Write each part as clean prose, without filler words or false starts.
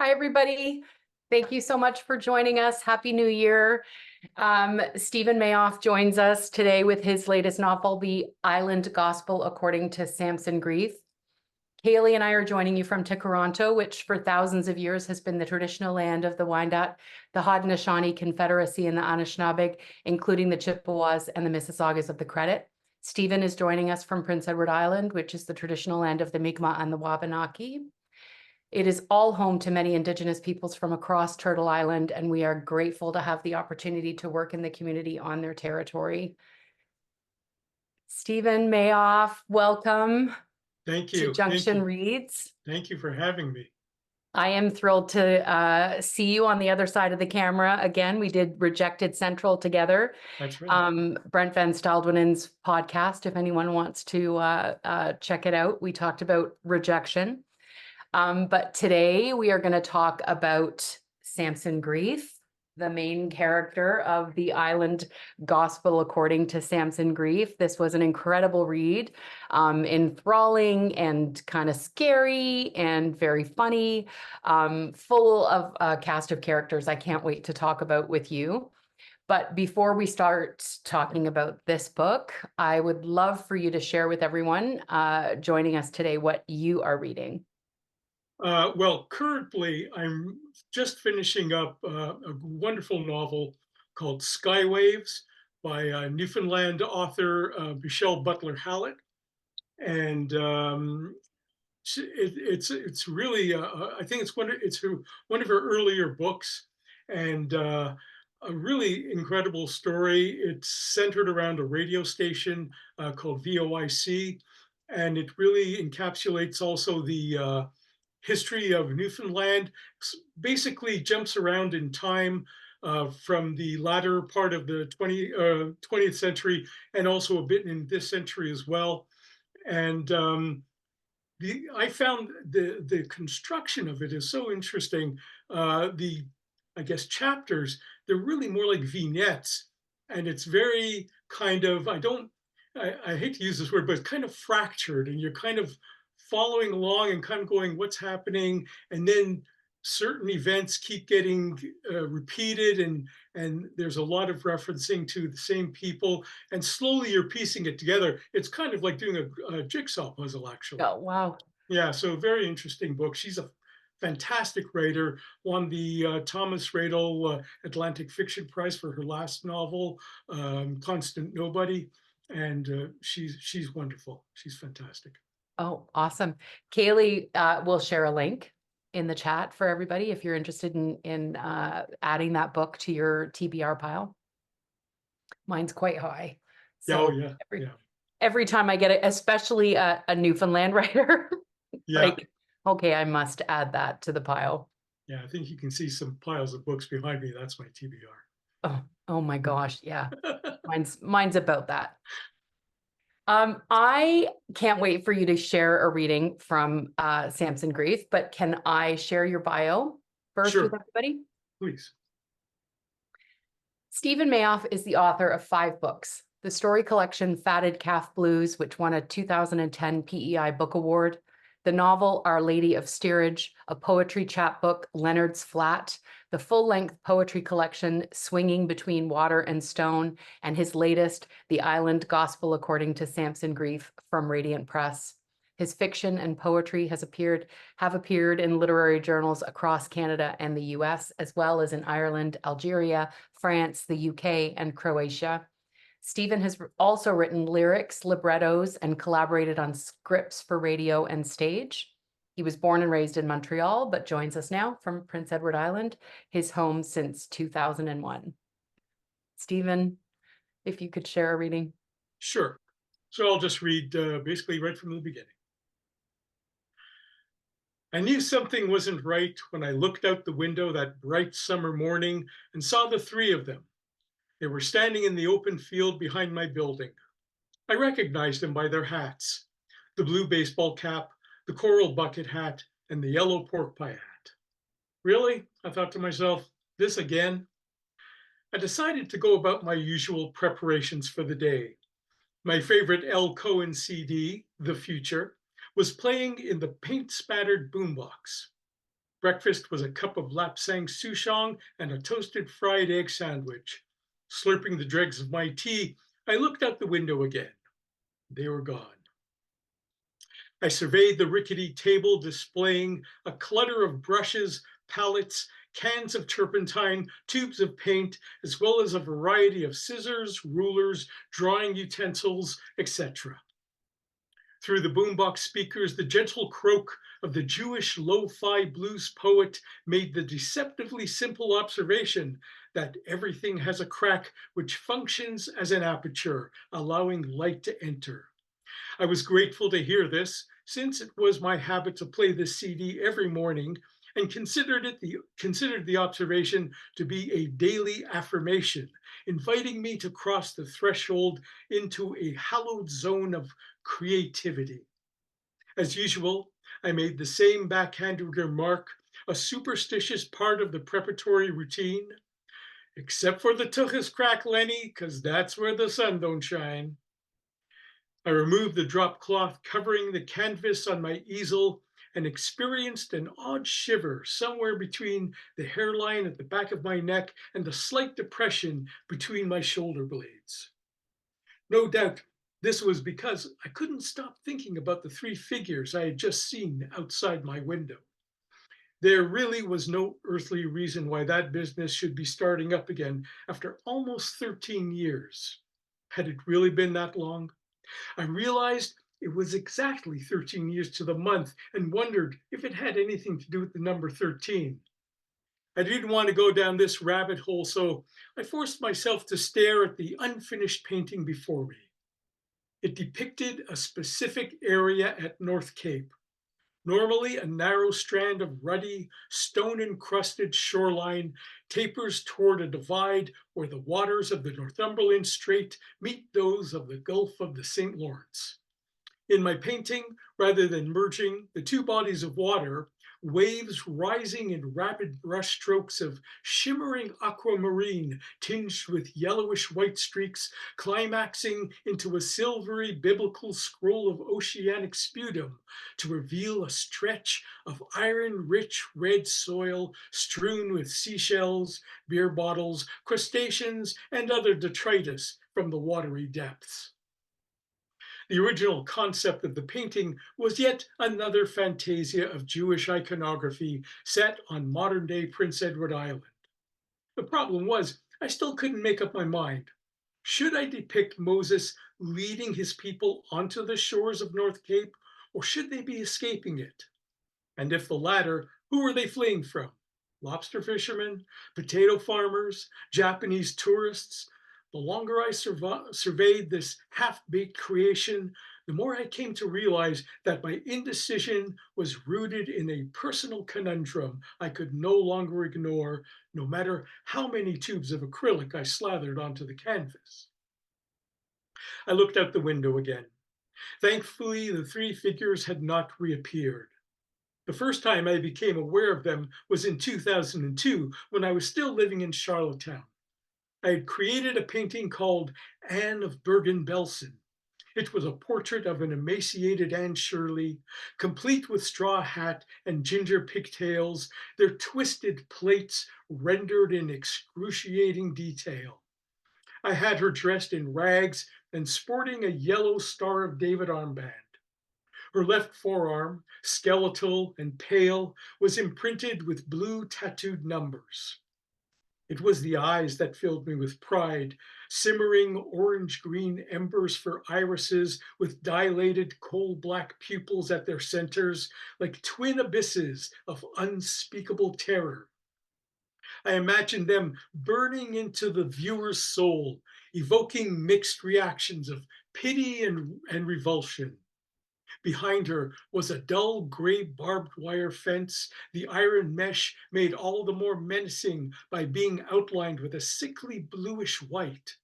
Hi, everybody. Thank you so much for joining us. Happy New Year. Steven Mayoff joins us today with his latest novel, The Island Gospel According to Samson Grief. Kaylee and I are joining you from Toronto, which for thousands of years has been the traditional land of the Wyandot, the Haudenosaunee Confederacy, and the Anishinaabeg, including the Chippewas and the Mississaugas of the Credit. Steven is joining us from Prince Edward Island, which is the traditional land of the Mi'kmaq and the Wabanaki. It is all home to many Indigenous peoples from across Turtle Island, and we are grateful to have the opportunity to work in the community on their territory. Steven Mayoff, welcome Thank to you. Thank Junction you. Reads. Thank you for having me. I am thrilled to see you on the other side of the camera again. We did Rejected Central together. That's right. Brent Van Staldenen's podcast, if anyone wants to check it out. We talked about rejection. But today we are going to talk about Samson Grief, the main character of The Island Gospel According to Samson Grief. This was an incredible read, enthralling and kind of scary and very funny, full of a cast of characters I can't wait to talk about with you. But before we start talking about this book, I would love for you to share with everyone joining us today what you are reading. Well, currently I'm just finishing up a wonderful novel called Skywaves by Newfoundland author Michelle Butler Hallett, and it's really I think one of her earlier books, and a really incredible story. It's centered around a radio station called VOIC, and it really encapsulates also the history of Newfoundland. Basically jumps around in time from the latter part of the 20th century and also a bit in this century as well. And I found the construction of it is so interesting. I guess chapters, they're really more like vignettes, and it's very kind of I hate to use this word, but it's kind of fractured, and you're kind of following along and kind of going, what's happening, and then certain events keep getting repeated, and there's a lot of referencing to the same people, and slowly you're piecing it together. It's kind of like doing a jigsaw puzzle, actually. Oh, wow. Yeah, so very interesting book. She's a fantastic writer. Won the Thomas Radel Atlantic Fiction Prize for her last novel, Constant Nobody, and she's wonderful. She's fantastic. Oh, awesome. Kaylee will share a link in the chat for everybody if you're interested in adding that book to your TBR pile. Mine's quite high. Yeah, oh So yeah, yeah, every time I get it, especially a Newfoundland writer, yeah, like, okay, I must add that to the pile. yeah. I think you can see some piles of books behind me. That's my TBR. Oh my gosh, yeah. Mine's about that. I can't wait for you to share a reading from Samson Grief, but can I share your bio first with Sure, everybody? please. Steven Mayoff is the author of 5 books. The story collection Fatted Calf Blues, which won a 2010 PEI Book Award. The novel Our Lady of Steerage, a poetry chapbook, Leonard's Flat, the full-length poetry collection Swinging Between Water and Stone, and his latest, The Island Gospel According to Samson Grief from Radiant Press. His fiction and poetry have appeared in literary journals across Canada and the US, as well as in Ireland, Algeria, France, the UK, and Croatia. Steven has also written lyrics, librettos, and collaborated on scripts for radio and stage. He was born and raised in Montreal, but joins us now from Prince Edward Island, his home since 2001. Steven, if you could share a reading. Sure. So I'll just read basically right from the beginning. I knew something wasn't right when I looked out the window that bright summer morning and saw the 3 of them. They were standing in the open field behind my building. I recognized them by their hats, the blue baseball cap, the coral bucket hat, and the yellow pork pie hat. Really? I thought to myself, this again? I decided to go about my usual preparations for the day. My favorite L. Cohen CD, The Future, was playing in the paint-spattered boombox. Breakfast was a cup of lapsang souchong and a toasted fried egg sandwich. Slurping the dregs of my tea, I looked out the window again. They were gone. I surveyed the rickety table displaying a clutter of brushes, palettes, cans of turpentine, tubes of paint, as well as a variety of scissors, rulers, drawing utensils, etc. Through the boombox speakers, the gentle croak of the Jewish lo-fi blues poet made the deceptively simple observation that everything has a crack which functions as an aperture, allowing light to enter. I was grateful to hear this, since it was my habit to play this CD every morning, and considered the observation to be a daily affirmation, inviting me to cross the threshold into a hallowed zone of creativity. As usual, I made the same backhanded remark, a superstitious part of the preparatory routine. Except for the tuchus crack, Lenny, because that's where the sun don't shine. I removed the drop cloth covering the canvas on my easel and experienced an odd shiver somewhere between the hairline at the back of my neck and the slight depression between my shoulder blades. No doubt this was because I couldn't stop thinking about the three figures I had just seen outside my window. There really was no earthly reason why that business should be starting up again after almost 13 years. Had it really been that long? I realized it was exactly 13 years to the month and wondered if it had anything to do with the number 13. I didn't want to go down this rabbit hole, so I forced myself to stare at the unfinished painting before me. It depicted a specific area at North Cape, normally a narrow strand of ruddy, stone-encrusted shoreline tapers toward a divide where the waters of the Northumberland Strait meet those of the Gulf of the St. Lawrence. In my painting, rather than merging the two bodies of water, waves rising in rapid brushstrokes of shimmering aquamarine tinged with yellowish white streaks, climaxing into a silvery biblical scroll of oceanic sputum to reveal a stretch of iron-rich red soil strewn with seashells, beer bottles, crustaceans, and other detritus from the watery depths. The original concept of the painting was yet another fantasia of Jewish iconography set on modern-day Prince Edward Island. The problem was, I still couldn't make up my mind. Should I depict Moses leading his people onto the shores of North Cape, or should they be escaping it? And if the latter, who were they fleeing from? Lobster fishermen, potato farmers, Japanese tourists? The longer I surveyed this half-baked creation, the more I came to realize that my indecision was rooted in a personal conundrum I could no longer ignore, no matter how many tubes of acrylic I slathered onto the canvas. I looked out the window again. Thankfully, the three figures had not reappeared. The first time I became aware of them was in 2002 when I was still living in Charlottetown. I had created a painting called Anne of Bergen-Belsen. It was a portrait of an emaciated Anne Shirley, complete with straw hat and ginger pigtails, their twisted plaits rendered in excruciating detail. I had her dressed in rags and sporting a yellow Star of David armband. Her left forearm, skeletal and pale, was imprinted with blue tattooed numbers. It was the eyes that filled me with pride, simmering orange-green embers for irises with dilated coal-black pupils at their centers, like twin abysses of unspeakable terror. I imagined them burning into the viewer's soul, evoking mixed reactions of pity and revulsion. Behind her was a dull gray barbed wire fence, the iron mesh made all the more menacing by being outlined with a sickly bluish white.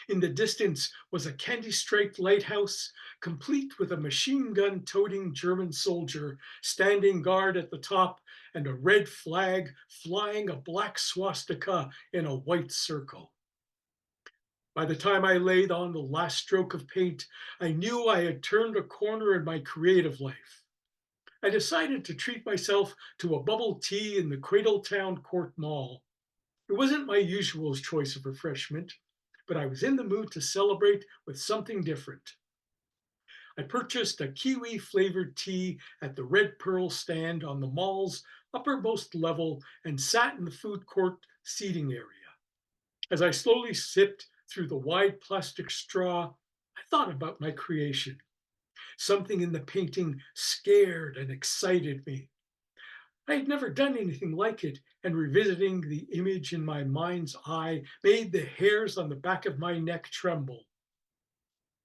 In the distance was a candy-striped lighthouse, complete with a machine gun-toting German soldier standing guard at the top and a red flag flying a black swastika in a white circle. By the time I laid on the last stroke of paint, I knew I had turned a corner in my creative life. I decided to treat myself to a bubble tea in the Cradletown Court Mall. It wasn't my usual choice of refreshment, but I was in the mood to celebrate with something different. I purchased a kiwi flavored tea at the Red Pearl stand on the mall's uppermost level and sat in the food court seating area. As I slowly sipped through the wide plastic straw, I thought about my creation. Something in the painting scared and excited me. I had never done anything like it, and revisiting the image in my mind's eye made the hairs on the back of my neck tremble.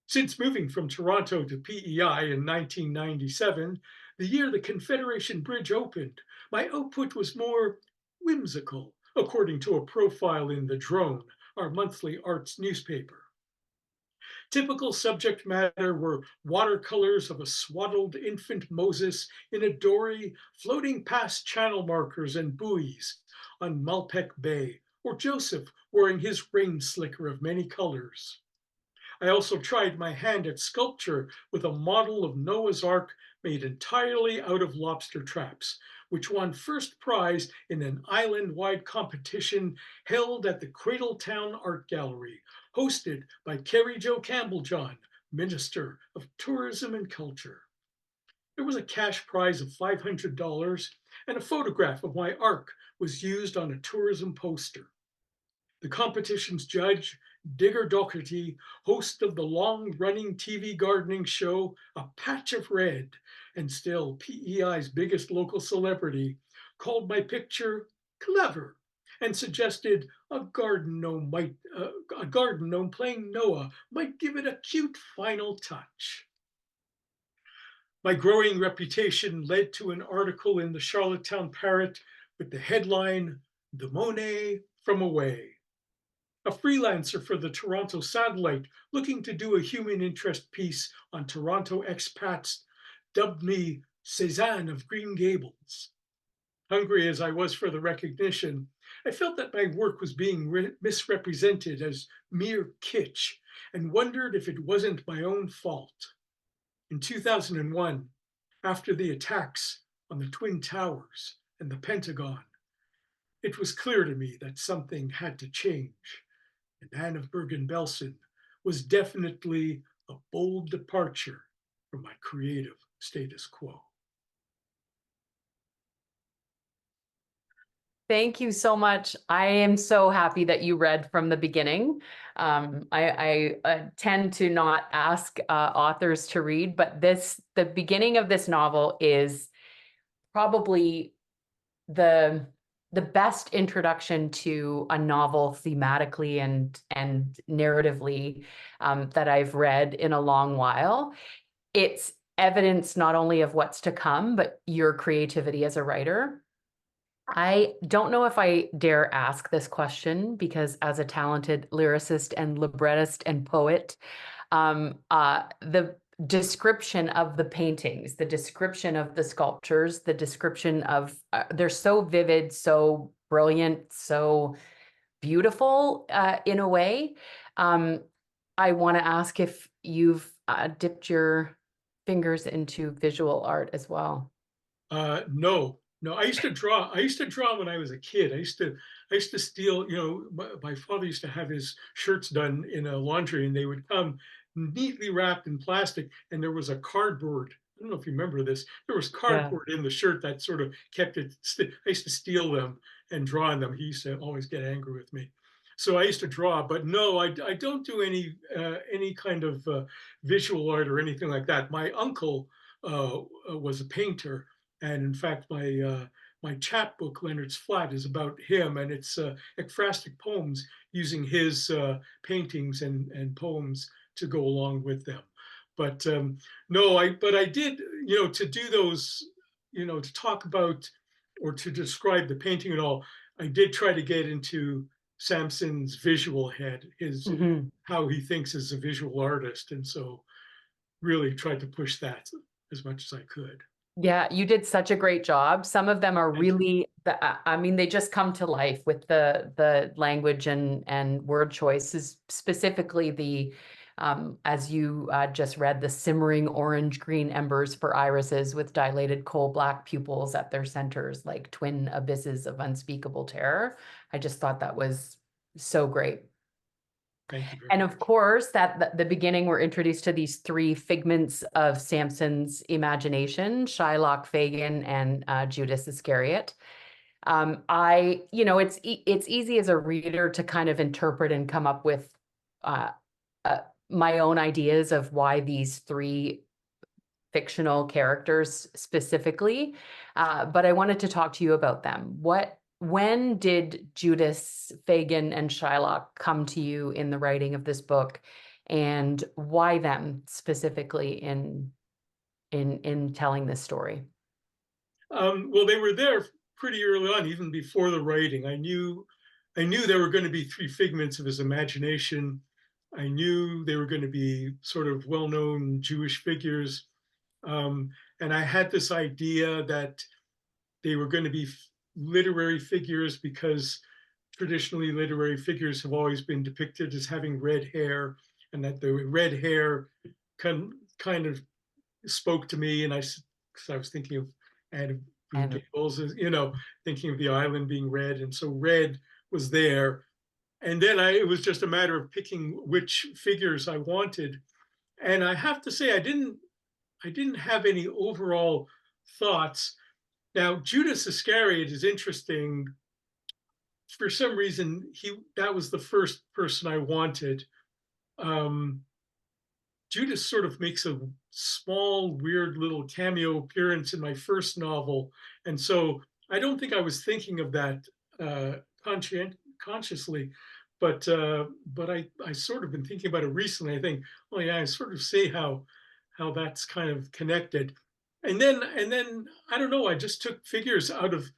Since moving from Toronto to PEI in 1997, the year the Confederation Bridge opened, my output was more whimsical, according to a profile in The Drone, our monthly arts newspaper. Typical subject matter were watercolors of a swaddled infant Moses in a dory floating past channel markers and buoys on Malpec Bay, or Joseph wearing his rain slicker of many colors. I also tried my hand at sculpture with a model of Noah's Ark made entirely out of lobster traps, which won first prize in an island-wide competition held at the Cradletown Art Gallery, hosted by Carrie Jo Campbell-John, Minister of Tourism and Culture. There was a cash prize of $500, and a photograph of my ark was used on a tourism poster. The competition's judge, Digger Doherty, host of the long-running TV gardening show A Patch of Red, and still PEI's biggest local celebrity, called my picture clever and suggested a garden gnome playing Noah might give it a cute final touch. My growing reputation led to an article in the Charlottetown Parrot with the headline, "The Monet from Away." A freelancer for the Toronto Satellite looking to do a human interest piece on Toronto expats dubbed me Cézanne of Green Gables. Hungry as I was for the recognition, I felt that my work was being misrepresented as mere kitsch and wondered if it wasn't my own fault. In 2001, after the attacks on the Twin Towers and the Pentagon, it was clear to me that something had to change. And Anne of Bergen-Belsen was definitely a bold departure from my creative status quo. Thank you so much. I am so happy that you read from the beginning. I tend to not ask authors to read, but the beginning of this novel is probably the best introduction to a novel thematically and narratively that I've read in a long while. It's evidence not only of what's to come, but your creativity as a writer. I don't know if I dare ask this question because as a talented lyricist and librettist and poet, the description of the paintings, the description of the sculptures, the description of, they're so vivid, so brilliant, so beautiful in a way. I want to ask if you've dipped your fingers into visual art as well. No. I used to draw. I used to draw when I was a kid. I used to steal. My father used to have his shirts done in a laundry, and they would come neatly wrapped in plastic, and there was a cardboard. I don't know if you remember this. There was Yeah. cardboard in the shirt that sort of kept it. I used to steal them and draw on them. He used to always get angry with me. So I used to draw, but no, I don't do any kind of visual art or anything like that. My uncle was a painter, and in fact, my chapbook, Leonard's Flat, is about him, and it's ekphrastic poems using his paintings and poems to go along with them. But no, I did, to do those, to talk about or to describe the painting and all, I did try to get into Samson's visual head, his Mhm. how he thinks as a visual artist, and so really tried to push that as much as I could. Yeah, you did such a great job. Some of them are Thank you. really, I mean, they just come to life with the language and word choices, specifically the As you just read, the simmering orange-green embers for irises with dilated coal-black pupils at their centers, like twin abysses of unspeakable terror. I just thought that was so great. Thank you very And much. of course, the beginning, we're introduced to these three figments of Samson's imagination: Shylock, Fagin, and Judas Iscariot. It's easy as a reader to kind of interpret and come up with uh, my own ideas of why these three fictional characters specifically, but I wanted to talk to you about them. When did Judas, Fagin, and Shylock come to you in the writing of this book, and why them specifically in telling this story? Well, they were there pretty early on, even before the writing. I knew there were going to be three figments of his imagination. I knew they were going to be sort of well-known Jewish figures. Um, and I had this idea that they were going to be literary figures because traditionally literary figures have always been depicted as having red hair, and that the red hair kind of spoke to me. And cause I was thinking of Anne of Green And Gables, thinking of the island being red. And so red was there. And then it was just a matter of picking which figures I wanted. And I have to say, I didn't have any overall thoughts. Now, Judas Iscariot is interesting. For some reason, that was the first person I wanted. Um, Judas sort of makes a small, weird little cameo appearance in my first novel, and so I don't think I was thinking of that consciously, but I sort of been thinking about it recently. I think, oh yeah, I sort of see how that's kind of connected, and then I don't know. I just took figures out of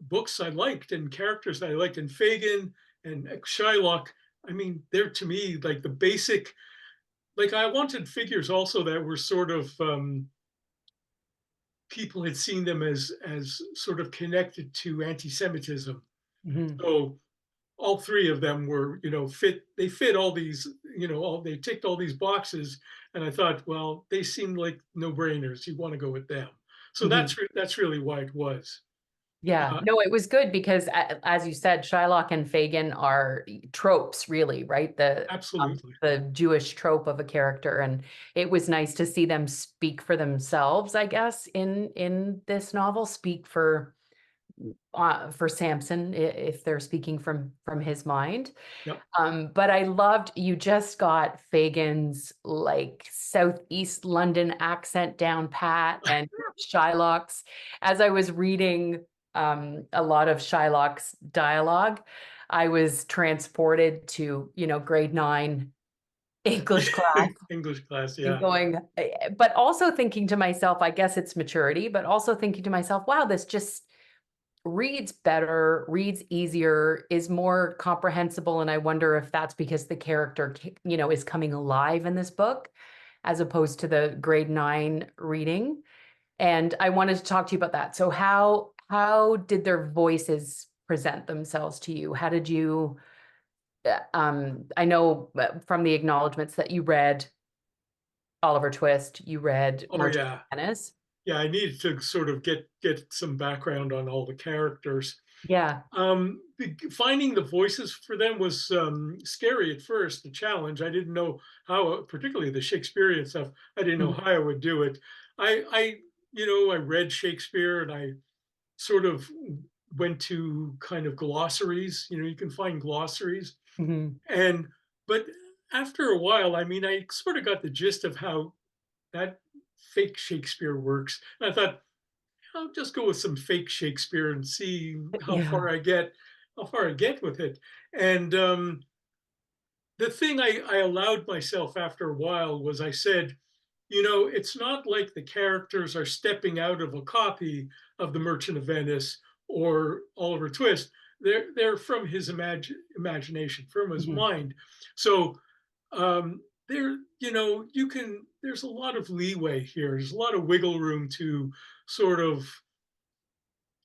books I liked and characters I liked, and Fagin and Shylock. I mean, they're to me like the basic, like I wanted figures also that were sort of people had seen them as sort of connected to anti-Semitism. Mhm. So all three of them were, they fit all these, they ticked all these boxes. And I thought, well, they seemed like no-brainers. You want to go with them. So Mhm. that's really why it was. Yeah, Uh, no, it was good because as you said, Shylock and Fagin are tropes, really, right? Absolutely. The Jewish trope of a character, and it was nice to see them speak for themselves, I guess, in this novel, speak for Samson, if they're speaking from his mind. Yep. But I loved, you just got Fagin's like Southeast London accent down pat, and Shylock's. As I was reading a lot of Shylock's dialogue, I was transported to, grade 9 English class English class. and Yeah. going, but also thinking to myself, I guess it's maturity, but also thinking to myself, wow, this just reads better, reads easier, is more comprehensible. And I wonder if that's because the character, is coming alive in this book as opposed to the grade 9 reading. And I wanted to talk to you about that. So how did their voices present themselves to you? How did you I know from the acknowledgments that you read Oliver Twist, you read Oh Merchant yeah. of Venice. Yeah. I needed to sort of get some background on all the characters. Yeah. Finding the voices for them was scary at first, the challenge. I didn't know how, particularly the Shakespearean stuff, I didn't know Mhm. how I would do it. I read Shakespeare and I sort of went to kind of glossaries. You can find glossaries. Mhm. And, but after a while, I mean, I sort of got the gist of how that fake Shakespeare works. And I thought, I'll just go with some fake Shakespeare and see Yeah. how far I get with it. And the thing I allowed myself after a while was I said, it's not like the characters are stepping out of a copy of The Merchant of Venice or Oliver Twist. They're from his imagination, from his Mhm. mind. So there's a lot of leeway here. There's a lot of wiggle room to sort of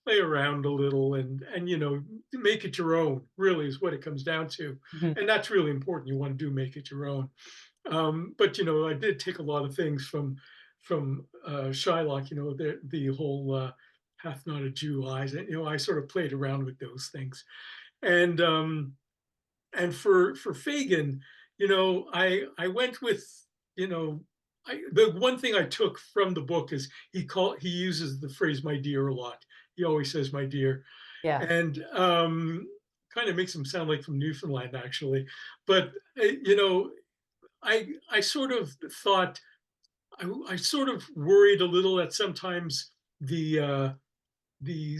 play around a little and make it your own, really is what it comes down to. Mhm. And that's really important. You want to do make it your own. But I did take a lot of things from Shylock, the whole hath not a Jew eyes. And, I sort of played around with those things. And for Fagin, I went with, the one thing I took from the book is he uses the phrase "my dear" a lot. He always says "my dear," Yeah. and kind of makes him sound like from Newfoundland, actually. But I sort of thought I sort of worried a little that sometimes the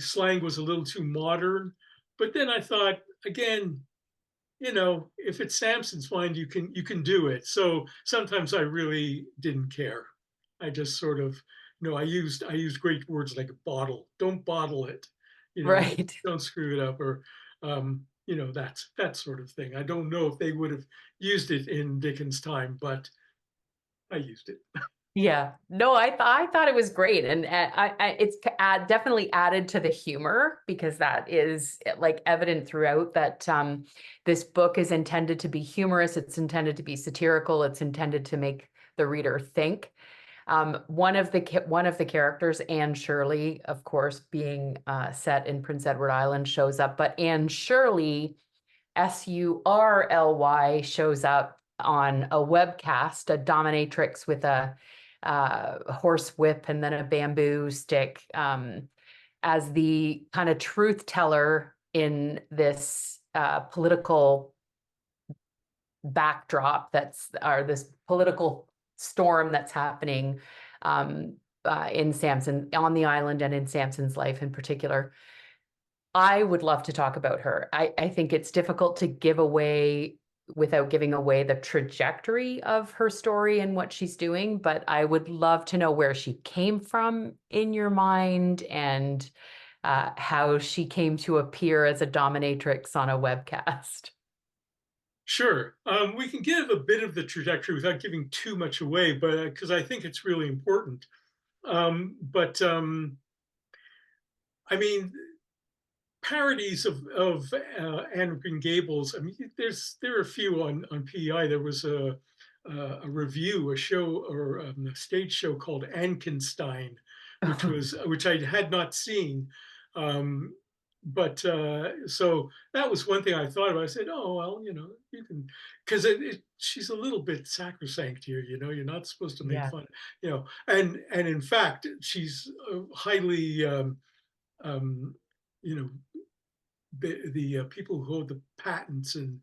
slang was a little too modern. But then I thought again, if it's Samson's mind, you can do it. So sometimes I really didn't care. I just sort of, I used great words like bottle. Don't bottle it. Right. Don't screw it up, or that sort of thing. I don't know if they would have used it in Dickens' time, but I used it. Yeah. No, I thought it was great, and it's definitely added to the humor, because that is like evident throughout that this book is intended to be humorous. It's intended to be satirical. It's intended to make the reader think. One of the characters, Anne Shirley, of course, being set in Prince Edward Island, shows up, but Anne Shirley, Surly, shows up on a webcast, a dominatrix with a horse whip and then a bamboo stick, as the kind of truth teller in this political backdrop or this political storm that's happening in Samson, on the island, and in Samson's life in particular. I would love to talk about her. I think it's difficult to give away without giving away the trajectory of her story and what she's doing, but I would love to know where she came from in your mind, and how she came to appear as a dominatrix on a webcast. Sure. We can give a bit of the trajectory without giving too much away, but because I think it's really important. But I mean, parodies of Anne of Green Gables. I mean, there are a few on PEI. There was a review, a show, or a stage show called Ankenstein, which I had not seen. Um, but so that was one thing I thought about. I said, "Oh well, you can," because she's a little bit sacrosanct here. You're not supposed to make Yeah. fun. And in fact, she's highly um, you know the people who hold the patents, and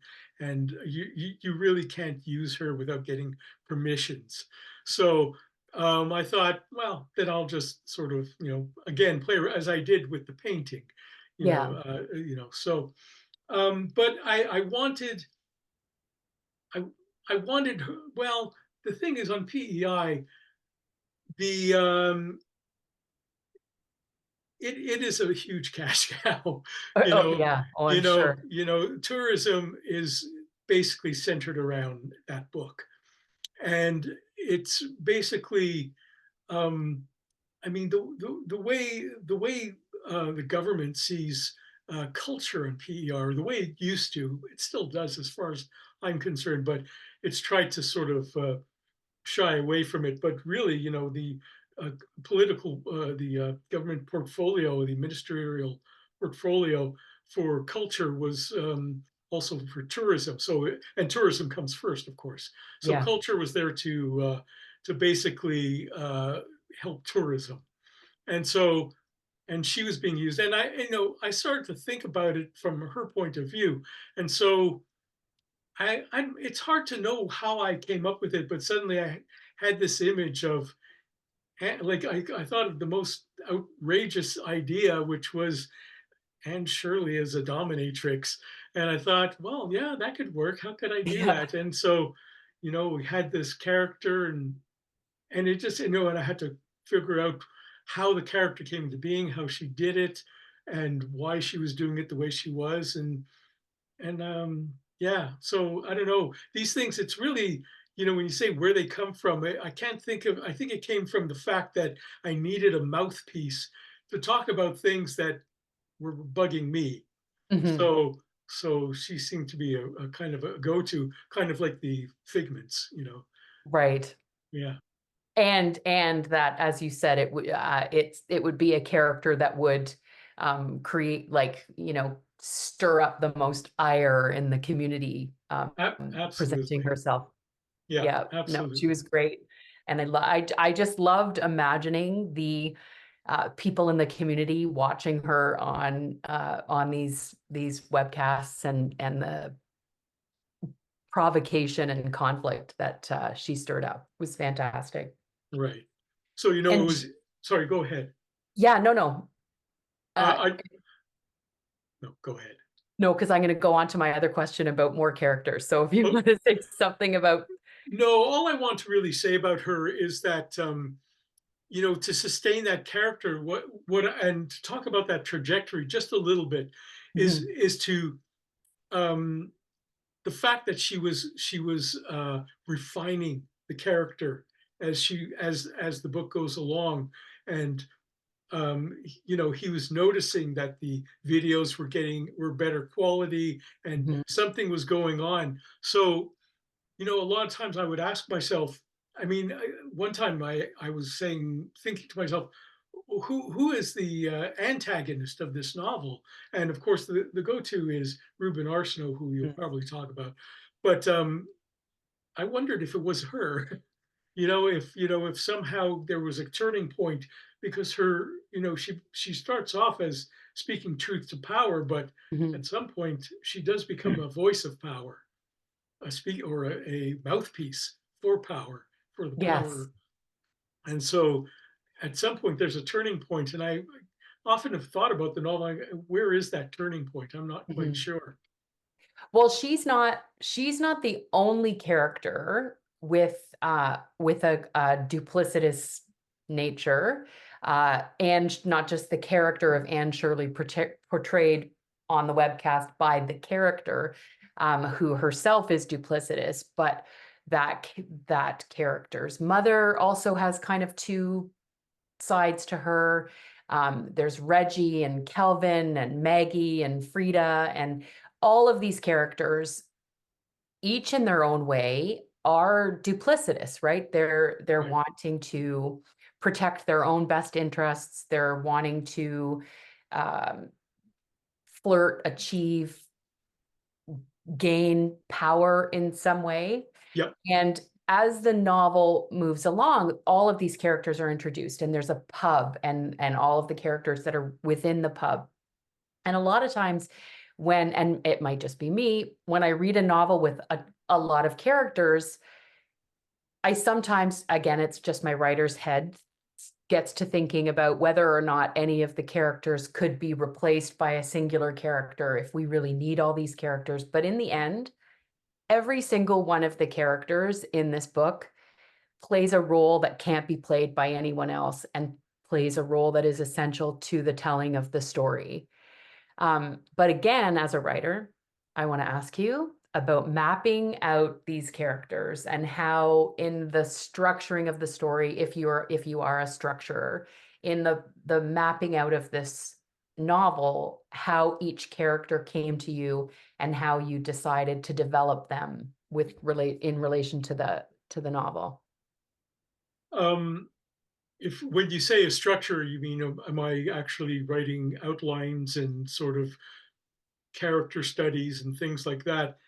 you really can't use her without getting permissions. So I thought, well, then I'll just sort of again play as I did with the painting, Yeah. So but I I wanted her. Well, the thing is on PEI, the it is a huge cash cow. you Oh, know, yeah. Oh, I'm sure. tourism is basically centered around that book. And it's basically, um, I mean, the way the government sees culture in PER, the way it used to, it still does as far as I'm concerned, but it's tried to sort of shy away from it. But really, the uh, the government portfolio, the ministerial portfolio for culture was also for tourism. So, and tourism comes first, of course. So Yeah. culture was there to basically help tourism, and so and she was being used. And I started to think about it from her point of view, and so it's hard to know how I came up with it, but suddenly I had this image of like I thought of the most outrageous idea, which was Anne Shirley as a dominatrix, and I thought, well, yeah, that could work. How could I do Yeah. that? And so, we had this character, and it just and I had to figure out how the character came into being, how she did it, and why she was doing it the way she was, and yeah, so I don't know. These things, it's really, when you say where they come from, I can't think I think it came from the fact that I needed a mouthpiece to talk about things that were bugging me. Mhm. So she seemed to be a kind of a go-to, kind of like the figments, Right. Yeah. And that, as you said, it would be a character that would create, like, stir up the most ire in the community, presenting Absolutely. herself. Yeah, Yeah, no, she absolutely. was great. And I just loved imagining the people in the community watching her on these webcasts, and the provocation and conflict that she stirred up was fantastic. Right. So, it And was, sorry, go ahead. yeah, no. Uh, I No, go ahead. no, because I'm going to go on to my other question about more characters. So if you Oh, want to say something about. no, all I want to really say about her is that, to sustain that character, and to talk about that trajectory just a little bit is Mhm, to, um, the fact that she was refining the character as the book goes along, and he was noticing that the videos were better quality, and mhm, something was going on. So, a lot of times I would ask myself, I mean, one time I was thinking to myself, who is the antagonist of this novel? And of course, the go-to is Ruben Arsenault, who you'll mhm, probably talk about. But I wondered if it was her. If somehow there was a turning point, because she starts off as speaking truth to power, but mhm. at some point she does become a voice of power, a mouthpiece for power, for the Yes. power. And so at some point there's a turning point, and I often have thought about the novel, where is that turning point? I'm not quite Mhm. sure. Well, she's not the only character with a duplicitous nature, and not just the character of Anne Shirley portrayed on the webcast by the character, who herself is duplicitous, but that character's mother also has kind of two sides to her. There's Reggie and Kelvin and Maggie and Frida, and all of these characters, each in their own way, are duplicitous, right? They're Right. wanting to protect their own best interests. They're wanting to um, flirt, achieve, gain power in some way. Yep. And as the novel moves along, all of these characters are introduced, and there's a pub, and all of the characters that are within the pub. And a lot of times and it might just be me, when I read a novel with a lot of characters, I sometimes, again, it's just my writer's head, gets to thinking about whether or not any of the characters could be replaced by a singular character, if we really need all these characters. But in the end, every single one of the characters in this book plays a role that can't be played by anyone else, and plays a role that is essential to the telling of the story. But again, as a writer, I want to ask you about mapping out these characters, and how, in the structuring of the story, if you are a structurer, in the mapping out of this novel, how each character came to you, and how you decided to develop them in relation to the novel. Um, if when you say a structure, you mean, am I actually writing outlines and sort of character studies and things like that?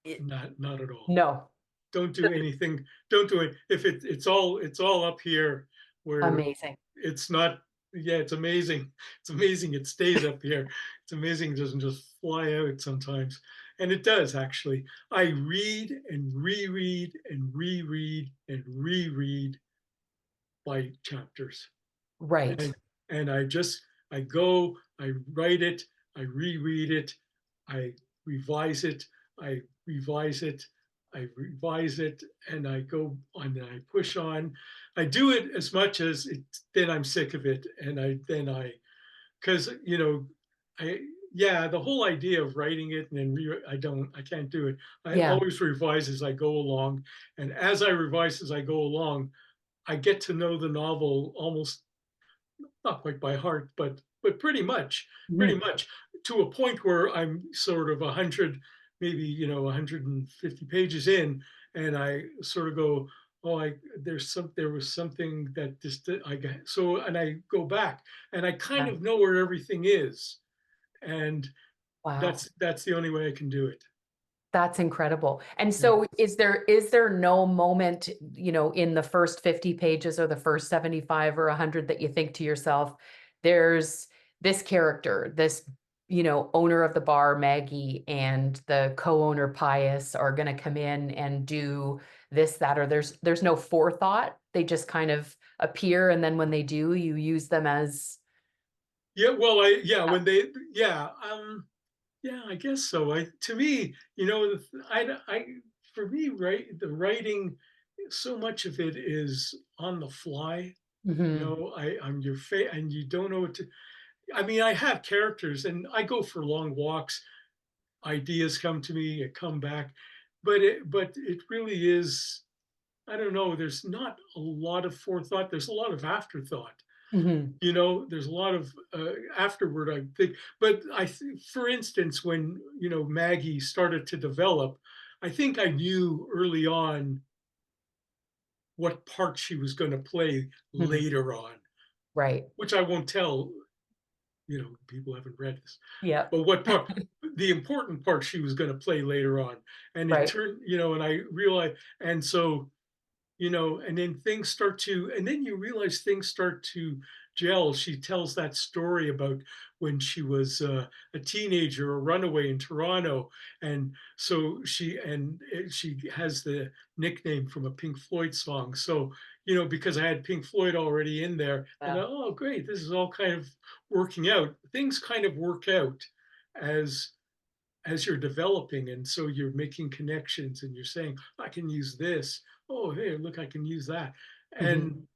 It- Not at all. no. Don't do anything. Don't do it. If it's all up here, where Amazing. it's not. Yeah, it's amazing. It's amazing it stays up here. It's amazing it doesn't just fly out sometimes. And it does, actually. I read and reread and reread and reread by chapters. Right. And I go, I write it, I reread it, I revise it, I revise it, I revise it, and I go on and I push on. I do it as much as it, then I'm sick of it. And because, I, yeah, the whole idea of writing it and then I can't do it. I Yeah. always revise as I go along. And as I revise as I go along, I get to know the novel almost, not quite by heart, but pretty Mhm. much to a point where I'm sort of 100, maybe 150 pages in, and I sort of go, oh, there was something that just I got so, and I go back and I kind Yeah. of know where everything is, and Wow. that's the only way I can do it. That's incredible. And Yeah. so is there no moment, in the first 50 pages or the first 75 or 100 that you think to yourself, there's this character, this, owner of the bar, Maggie, and the co-owner Pius are going to come in and do this, that, or there's no forethought. They just kind of appear, and then when they do, you use them as Yeah, well, when they, yeah, I guess so. To me, for me, right, the writing, so much of it is on the fly. Mhm, I'm your and you don't know what to. I mean, I have characters, and I go for long walks. Ideas come to me, come back, but it really is. I don't know. There's not a lot of forethought. There's a lot of afterthought. mhm, There's a lot of afterward, I think. But for instance, when Maggie started to develop, I think I knew early on what part she was going to play mhm. later on, Right. which I won't tell. People haven't read this, Yep. but what part, the important part she was going to play later on, and it Right. turned, and I realized, and so and then and then you realize things start to gel. She tells that story about when she was a teenager, a runaway in Toronto, and so she has the nickname from a Pink Floyd song. So because I had Pink Floyd already in there, I Yeah. thought, oh, great, this is all kind of working out. Things kind of work out as you're developing, and so you're making connections and you're saying, I can use this. Oh, hey, look, I can use that. Mhm, And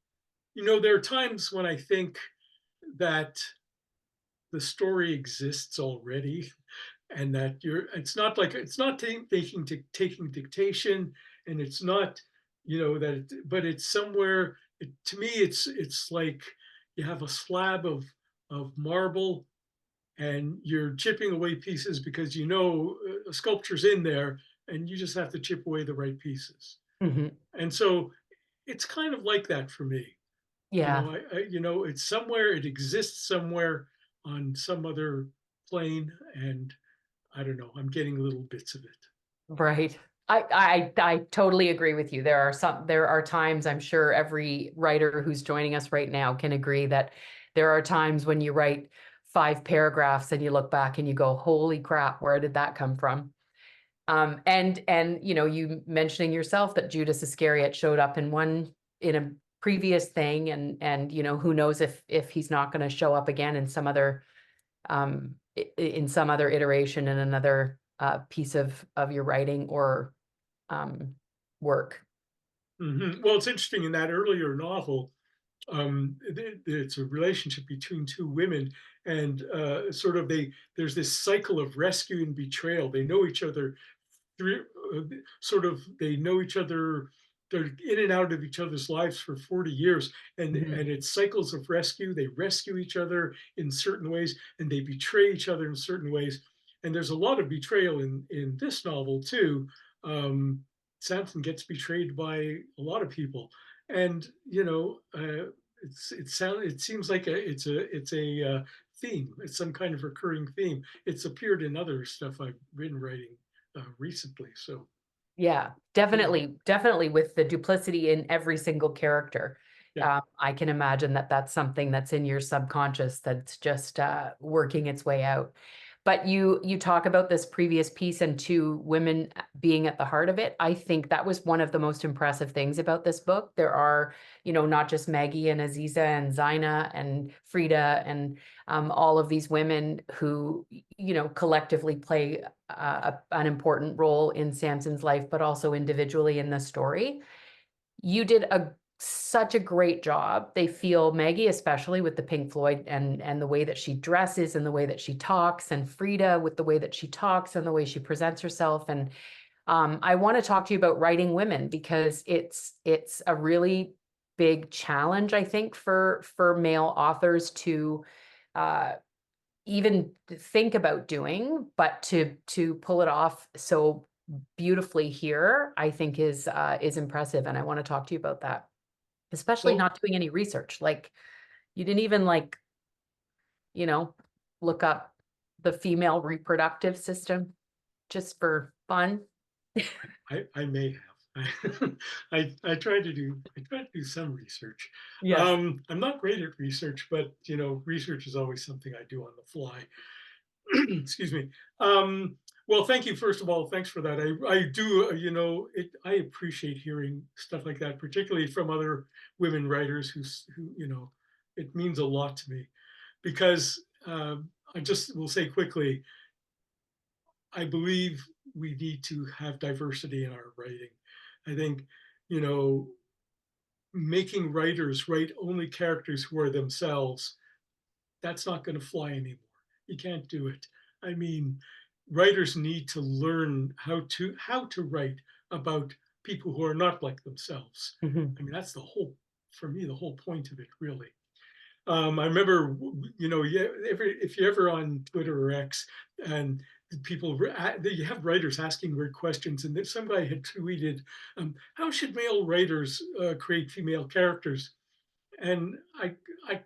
there are times when I think that the story exists already, and that it's not taking dictation, and it's not but it's somewhere. To me, it's like you have a slab of marble, and you're chipping away pieces because a sculpture's in there, and you just have to chip away the right pieces. mhm. And so it's kind of like that for me. Yeah. It's somewhere, it exists somewhere on some other plane, and I don't know, I'm getting little bits of it. Right. I totally agree with you. There are times, I'm sure every writer who's joining us right now can agree that there are times when you write 5 paragraphs and you look back and you go, holy crap, where did that come from? And you mentioning yourself that Judas Iscariot showed up in a previous thing, and who knows if he's not going to show up again in some other in some other iteration in another piece of your writing or um, work. Well, it's interesting, in that earlier novel, it's a relationship between two women, and sort of there's this cycle of rescue and betrayal. They know each other through, sort of, they know each other. They're in and out of each other's lives for 40 years, Mhm, and it's cycles of rescue. They rescue each other in certain ways, and they betray each other in certain ways. And there's a lot of betrayal in this novel too. Um, Samson gets betrayed by a lot of people, and it seems like it's a theme. It's some kind of recurring theme. It's appeared in other stuff I've been writing recently. So yeah, yeah, definitely with the duplicity in every single character. yeah. I can imagine that that's something that's in your subconscious that's just working its way out. But you talk about this previous piece and two women being at the heart of it. I think that was one of the most impressive things about this book. There are, not just Maggie and Aziza and Zina and Frida and all of these women who, collectively play an important role in Samson's life, but also individually in the story. You did such a great job. They feel, Maggie, especially with the Pink Floyd and the way that she dresses and the way that she talks, and Frida with the way that she talks and the way she presents herself. And I want to talk to you about writing women because it's a really big challenge, I think, for male authors to even think about doing, but to pull it off so beautifully here, I think is impressive, and I want to talk to you about that, especially Well, not doing any research. Like, you didn't even, like, look up the female reproductive system just for fun. I may have. I try to do some research. Yes. I'm not great at research, but research is always something I do on the fly. Excuse me. Well, thank you. First of all, thanks for that. I do, I appreciate hearing stuff like that, particularly from other women writers who, it means a lot to me because I just will say quickly, I believe we need to have diversity in our writing. I think, you know, making writers write only characters who are themselves, that's not going to fly anymore. You can't do it. I mean, writers need to learn how to write about people who are not like themselves. Mhm. I mean, that's for me, the whole point of it, really. I remember, yeah, if you're ever on Twitter or X, and you have writers asking weird questions, and then some guy had tweeted, "How should male writers create female characters?" And I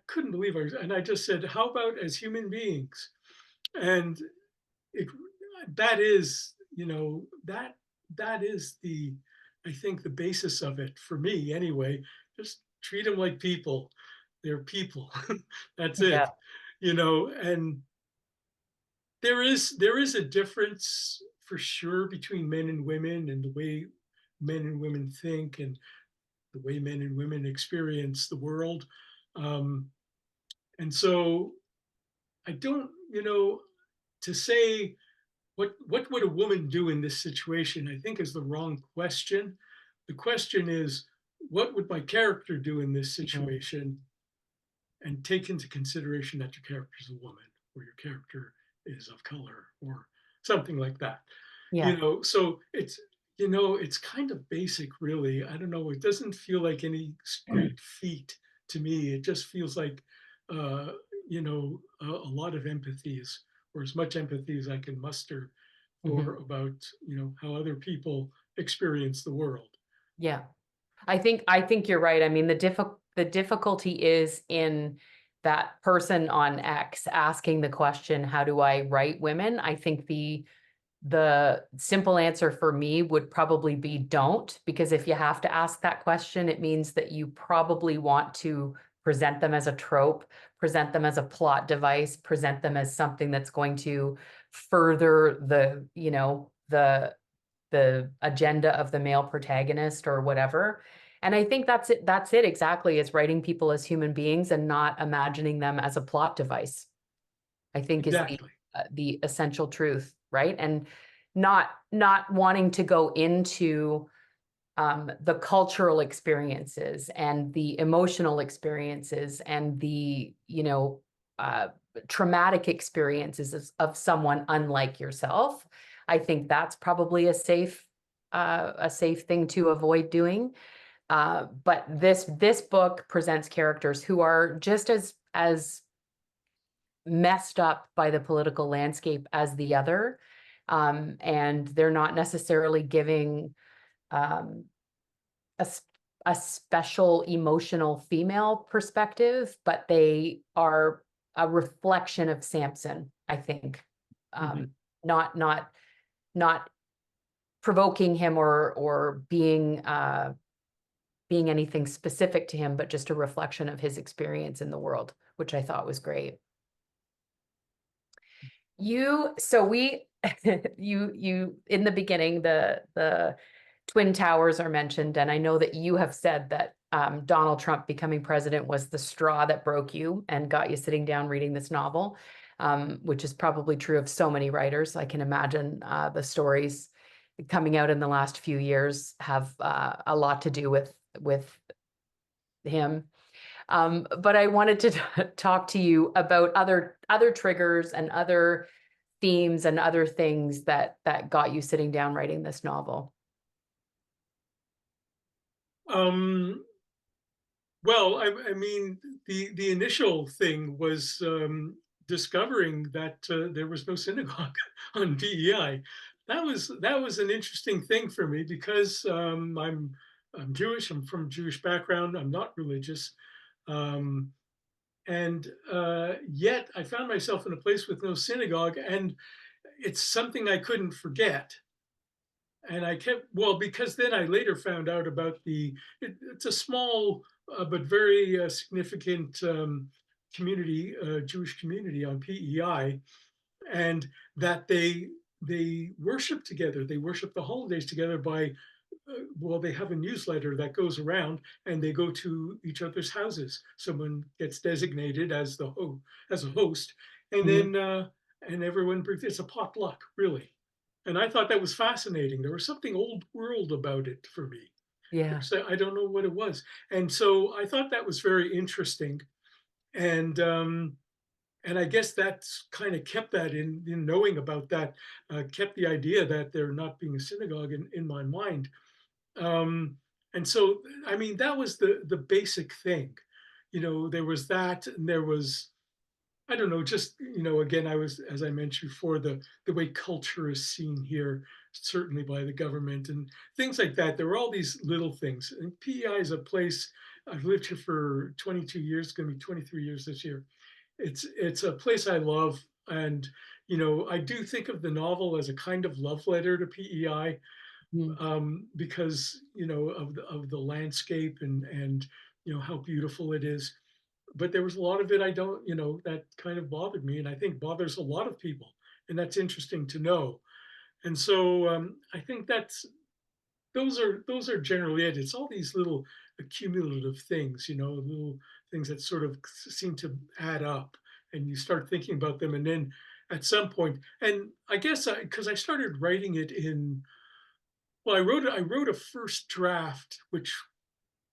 couldn't believe and I just said, "How about as human beings?" And it that is, that is I think the basis of it for me anyway. Just treat them like people. They're people. That's Yeah. it. And there is a difference for sure between men and women and the way men and women think and the way men and women experience the world. Um, and so I don't, to say what would a woman do in this situation, I think is the wrong question. The question is, what would my character do in this Mhm. situation? And take into consideration that your character is a woman or your character is of color or something like that. Yeah. So it's kind of basic, really. I don't know. It doesn't feel like any great feat to me. It just feels like, uh, a lot of empathies, or as much empathy as I can muster Mhm. for about, how other people experience the world. Yeah. I think you're right. I mean, the difficulty is in that person on X asking the question, how do I write women? I think the simple answer for me would probably be don't, because if you have to ask that question, it means that you probably want to present them as a trope, present them as a plot device, present them as something that's going to further the agenda of the male protagonist or whatever. And I think that's it exactly, is writing people as human beings and not imagining them as a plot device, I think, is Exactly. the essential truth, right? And not wanting to go into the cultural experiences and the emotional experiences and the uh, traumatic experiences of someone unlike yourself. I think that's probably a safe thing to avoid doing. But this book presents characters who are just as messed up by the political landscape as the other. And they're not necessarily giving um, a, a special emotional female perspective, but they are a reflection of Samson, I think. Mhm. Not provoking him or being anything specific to him, but just a reflection of his experience in the world, which I thought was great. So we, you, in the beginning, the Twin Towers are mentioned, and I know that you have said that Donald Trump becoming president was the straw that broke you and got you sitting down reading this novel, which is probably true of so many writers. I can imagine the stories coming out in the last few years have a lot to do with him. But I wanted to talk to you about other triggers and other themes and other things that got you sitting down writing this novel. Um, Well, I mean, the initial thing was discovering that there was no synagogue on DEI. That was an interesting thing for me because I'm Jewish. I'm from a Jewish background. I'm not religious, um, and yet I found myself in a place with no synagogue, and it's something I couldn't forget. And I kept, well, because then I later found out about it's a small but very significant community, Jewish community on PEI, and that they worship together. They worship the holidays together by, well, they have a newsletter that goes around, and they go to each other's houses. Someone gets designated as as a host, and Mhm. then and everyone brings. It's a potluck, really. And I thought that was fascinating. There was something old world about it for me. Yeah. So I don't know what it was. And so I thought that was very interesting. And and I guess that's kind of kept that in knowing about that, kept the idea that there not being a synagogue in my mind. Um, and so, I mean, that was the basic thing. You know, there was that, and there was, I don't know, just, again, I was, as I mentioned before, the way culture is seen here, certainly by the government and things like that. There were all these little things. And PEI is a place. I've lived here for 22 years. It's going to be 23 years this year. It's a place I love, and I do think of the novel as a kind of love letter to PEI, Mhm. because of the landscape and how beautiful it is. But there was a lot of it I don't, that kind of bothered me, and I think bothers a lot of people, and that's interesting to know. And so I think those are generally it. It's all these little accumulative things, little things that sort of seem to add up, and you start thinking about them, and then at some point, and I guess because I started writing it in, well, I wrote a first draft, which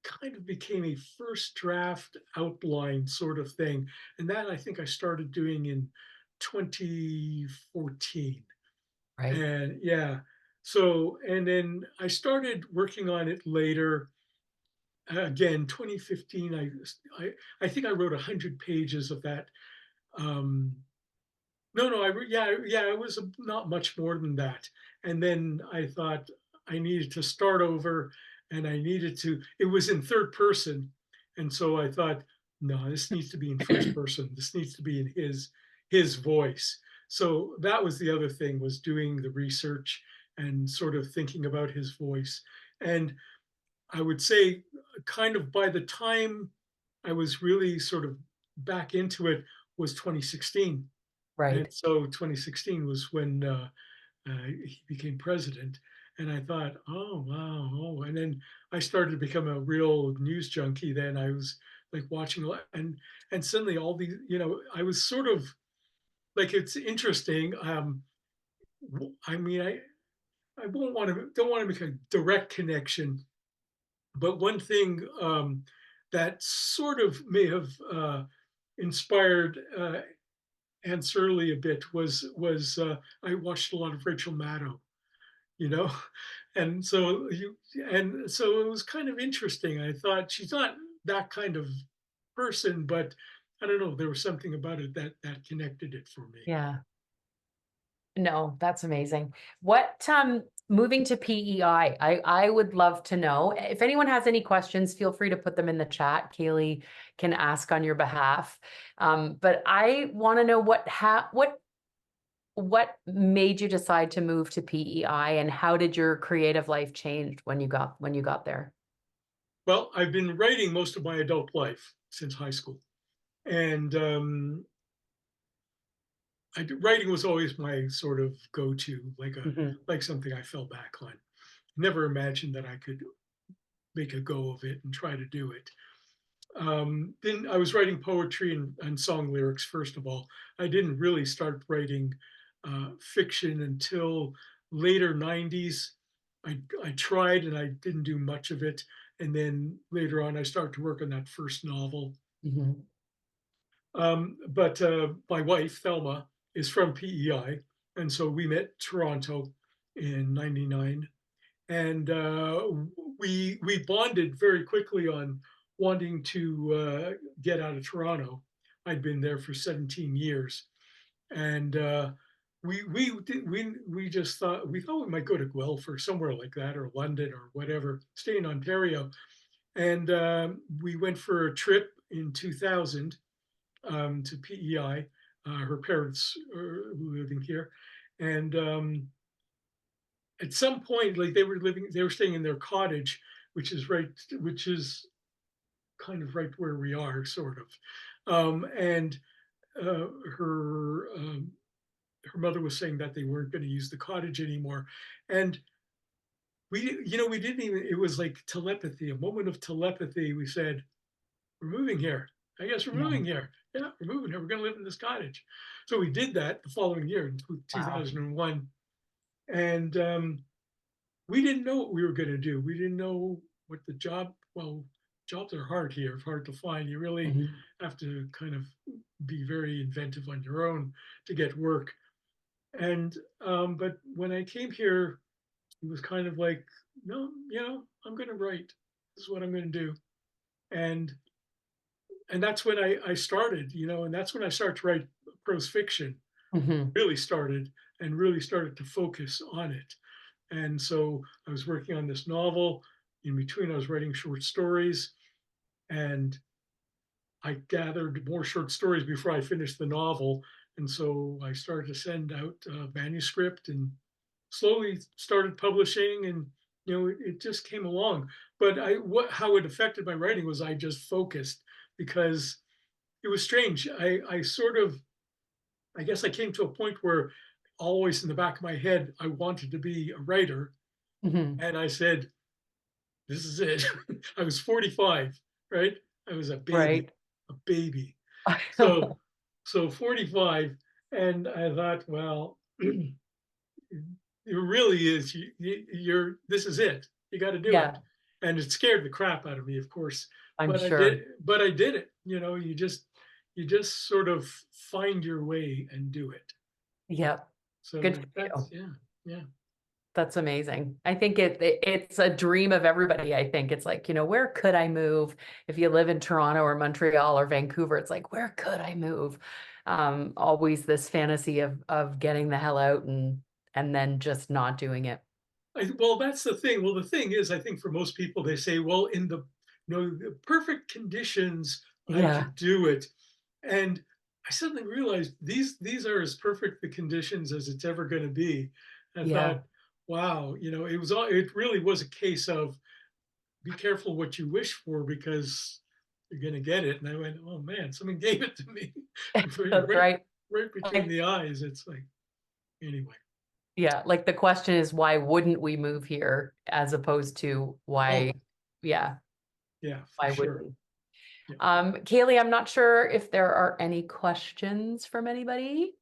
kind of became a first draft outline sort of thing. And that I think I started doing in 2014. Right. And yeah, so, and then I started working on it later. Again, 2015, I think I wrote 100 pages of that. Um, no, no, yeah, it was not much more than that. And then I thought I needed to start over, and I needed to, it was in third person. And so I thought, no, this needs to be in first person. This needs to be in his voice. So that was the other thing, was doing the research and sort of thinking about his voice. And I would say kind of by the time I was really sort of back into it was 2016. And Right. so 2016 was when he became president. And I thought, oh, wow. Oh. And then I started to become a real news junkie. Then I was like watching and suddenly all these, I was sort of like, it's interesting. I mean, I don't want to make a direct connection, but one thing that sort of may have inspired Anne Surley a bit was I watched a lot of Rachel Maddow, you know, and so it was kind of interesting. I thought she's not that kind of person, but I don't know. There was something about it that connected it for me. Yeah. No, that's amazing. What moving to PEI, I would love to know. If anyone has any questions, feel free to put them in the chat. Kaylee can ask on your behalf. But I want to know what made you decide to move to PEI, and how did your creative life change when you got there? Well, I've been writing most of my adult life since high school, and writing was always my sort of go-to, Mhm. like something I fell back on. Never imagined that I could make a go of it and try to do it. Then I was writing poetry and song lyrics, first of all. I didn't really start writing fiction until later 90s. I tried and I didn't do much of it. And then later on, I started to work on that first novel. Mhm. But my wife, Thelma, is from PEI. And so we met Toronto in 99. And we bonded very quickly on wanting to get out of Toronto. I'd been there for 17 years, and we just thought we might go to Guelph or somewhere like that, or London or whatever, stay in Ontario. And we went for a trip in 2000 to PEI. Her parents were living here, and at some point, like they were staying in their cottage, which is kind of right where we are, sort of. And uh, her her mother was saying that they weren't going to use the cottage anymore, and we didn't even. It was like telepathy, a moment of telepathy. We said, "We're moving here. I guess we're Yeah. moving here. Yeah, we're moving here. We're going to live in this cottage." So we did that the following year in Wow. 2001, and we didn't know what we were going to do. We didn't know what the job. Well, jobs are hard here, hard to find. You really Mhm. have to kind of be very inventive on your own to get work. And but when I came here, it was kind of like, no, I'm going to write. This is what I'm going to do. And that's when I started, and that's when I started to write prose fiction. Mhm. Really started and really started to focus on it. And so I was working on this novel. In between, I was writing short stories, and I gathered more short stories before I finished the novel. And so I started to send out manuscript and slowly started publishing, and it just came along. But how it affected my writing was I just focused, because it was strange. I sort of, I guess I came to a point where always in the back of my head I wanted to be a writer, Mhm. and I said, this is it. I was 45, right? I was Right. a baby. So 45, and I thought, well, it really is. You're. This is it. You got to do it, Yeah, and it scared the crap out of me, of course. I'm But I did. sure. But I did it. You just sort of find your way and do it. Yep. So Good for that's you. yeah, yeah. That's amazing. I think it's a dream of everybody. I think it's like, where could I move? If you live in Toronto or Montreal or Vancouver, it's like, where could I move? Always this fantasy of getting the hell out and then just not doing it. Well, that's the thing. Well, the thing is, I think for most people, they say, well, in the perfect conditions, I Yeah, could do it. And I suddenly realized these are as perfect the conditions as it's ever going to be. I yeah. thought, wow, it really was a case of be careful what you wish for, because you're going to get it. And I went, oh man, someone gave it to me That's right, right. right between Like, the eyes. It's like, anyway. yeah, like the question is, why wouldn't we move here as opposed to why, Oh, yeah, yeah, for why would sure. we? Yeah. Kaylee, I'm not sure if there are any questions from anybody.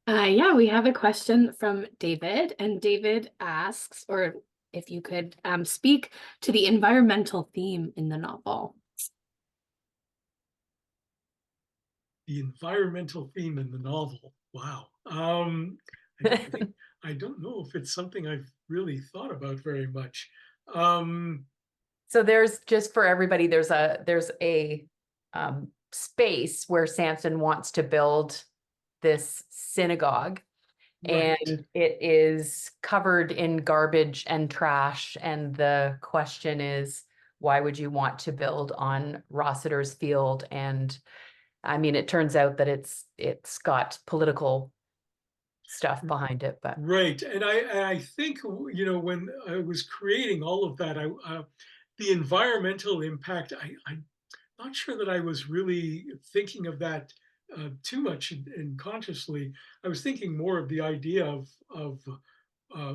Yeah, we have a question from David, and David asks, or if you could speak to the environmental theme in the novel. The environmental theme in the novel. Wow. I think I don't know if it's something I've really thought about very much. Um, So there's just for everybody, there's a space where Samson wants to build this synagogue, right. and it is covered in garbage and trash. And the question is, why would you want to build on Rossiter's field? And I mean, it turns out that it's got political stuff behind it, but Right. And I think, when I was creating all of that, the environmental impact, I'm not sure that I was really thinking of that too much and consciously. I was thinking more of the idea of uh,